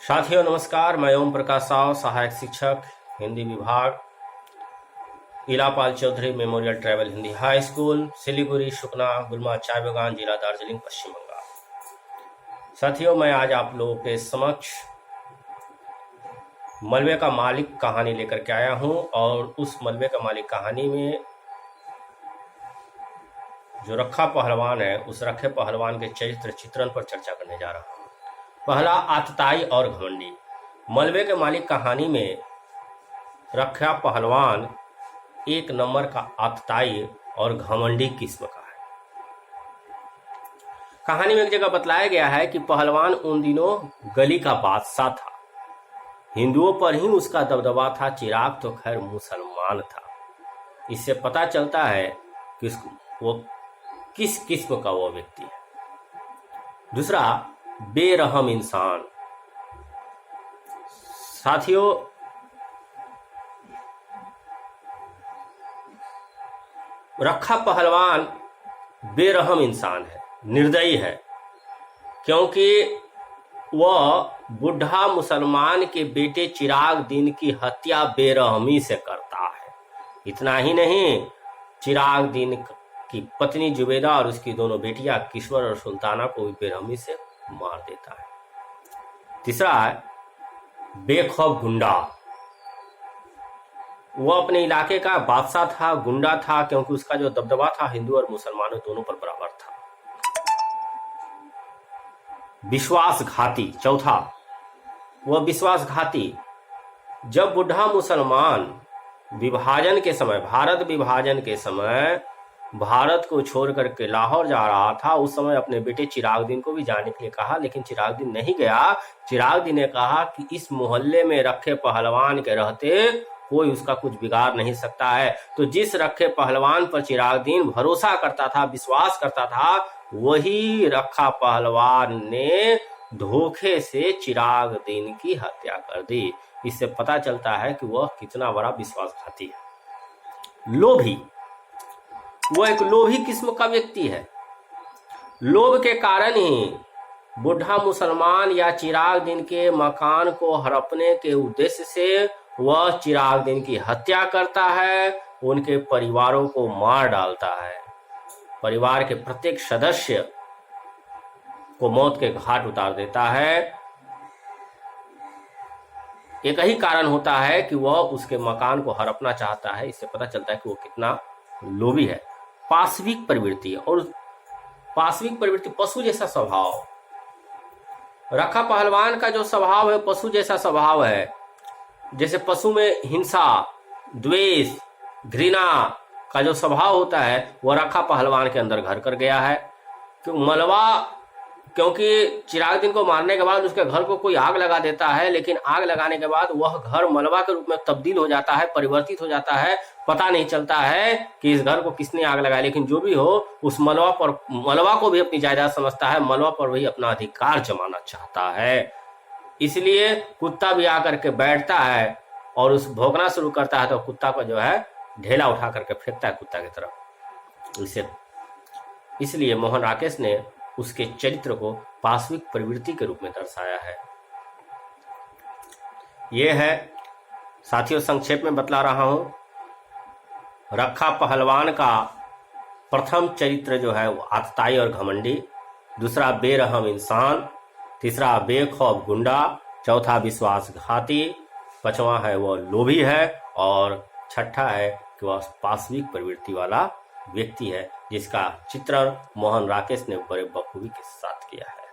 साथियों नमस्कार, मैं ओम प्रकाश साव, सहायक शिक्षक हिंदी विभाग, Ilapal Chaudhary memorial tribal Hindi high school, Siliguri, Sukna, Gulma चाय बागान, जिला दार्जिलिंग, पश्चिम बंगाल। साथियों, मैं आज आप लोगों के समक्ष मलबे का मालिक कहानी लेकर के आया हूं और उस मलबे का मालिक कहानी में जो रखा पहलवान है, उस रखे पहलवान के चरित्र चित्रण पर चर्चा करने जा रहा हूं। पहला, आतताई और घमंडी। मलबे के मालिक कहानी में रखा पहलवान एक नंबर का आतताई और घमंडी किस्म का है। कहानी में एक जगह बतलाया गया है कि पहलवान उन दिनों गली का बादशाह था। हिंदुओं पर ही उसका दबदबा था, चिराग तो खैर मुसलमान था। इससे पता चलता है कि वो किस किस्म का वो व्यक्ति है। दूसरा, बेरहम इंसान। साथियों, रखा पहलवान बेरहम इंसान है, निर्दयी है, क्योंकि वह बुढ़ा मुसलमान के बेटे चिराग दिन की हत्या बेरहमी से करता है। इतना ही नहीं, चिराग दिन की पत्नी जुबेदा और उसकी दोनों बेटियां किश्वर और सुल्ताना को भी बेरहमी से मार देता है। तीसरा है बेखौफ गुंडा। वह अपने इलाके का बादशाह था, गुंडा था, क्योंकि उसका जो दबदबा था हिंदू और मुसलमानों दोनों पर बराबर था। विश्वासघाती। चौथा, वह विश्वासघाती। जब बुढ़ा मुसलमान विभाजन के समय, भारत विभाजन के समय भारत को छोड़ करके लाहौर जा रहा था, उस समय अपने बेटे चिरागदीन को भी जाने के लिए कहा, लेकिन चिरागदीन नहीं गया। चिरागदीन ने कहा कि इस मोहल्ले में रखे पहलवान के रहते कोई उसका कुछ बिगाड़ नहीं सकता है। तो जिस रखे पहलवान पर चिरागदीन भरोसा करता था, विश्वास करता था, वही रखा पहलवान ने धोखे से चिरागदीन की हत्या कर दी। इससे पता चलता है कि वह कितना बड़ा विश्वासघाती है। लोभी। वह एक लोभी किस्म का व्यक्ति है। लोभ के कारण ही बुढ़ा मुसलमान या चिरागदीन के मकान को हड़पने के उद्देश्य से वह चिरागदीन की हत्या करता है, उनके परिवारों को मार डालता है, परिवार के प्रत्येक सदस्य को मौत के घाट उतार देता है। एक ही कारण होता है कि वह उसके मकान को हड़पना चाहता है। इससे पता चलता है कि वो कितना लोभी है। पाशविक प्रवृत्ति। और पाशविक प्रवृत्ति, पशु जैसा स्वभाव। रखा पहलवान का जो स्वभाव है पशु जैसा स्वभाव है। जैसे पशु में हिंसा, द्वेष, घृणा का जो स्वभाव होता है वह रखा पहलवान के अंदर घर कर गया है। क्योंकि चिरागदीन को मारने के बाद उसके घर को कोई आग लगा देता है, लेकिन आग लगाने के बाद वह घर मलबा के रूप में तब्दील हो जाता है, परिवर्तित हो जाता है। पता नहीं चलता है कि इस घर को किसने आग लगाया, लेकिन जो भी हो, उस मलबा को भी अपनी जायदाद समझता है, मलबा पर वही अपना अधिकार जमाना चाहता है। इसलिए कुत्ता भी आकर के बैठता है और उस भौंकना शुरू करता है, तो कुत्ता को जो है ढेला उठा करके फेंकता है कुत्ता की तरफ। इसलिए मोहन राकेश ने उसके चरित्र को पाशविक प्रवृत्ति के रूप में दर्शाया है। यह है साथियों, संक्षेप में बतला रहा हूं। रखा पहलवान का प्रथम चरित्र जो है वो आतताई और घमंडी। दूसरा, बेरहम इंसान। तीसरा, बेखौफ गुंडा। चौथा, विश्वासघाती। पांचवा है वो लोभी है। और छठा है कि वह पाशविक प्रवृत्ति वाला व्यक्ति है, जिसका चित्रण मोहन राकेश ने बड़े बखूबी के साथ किया है।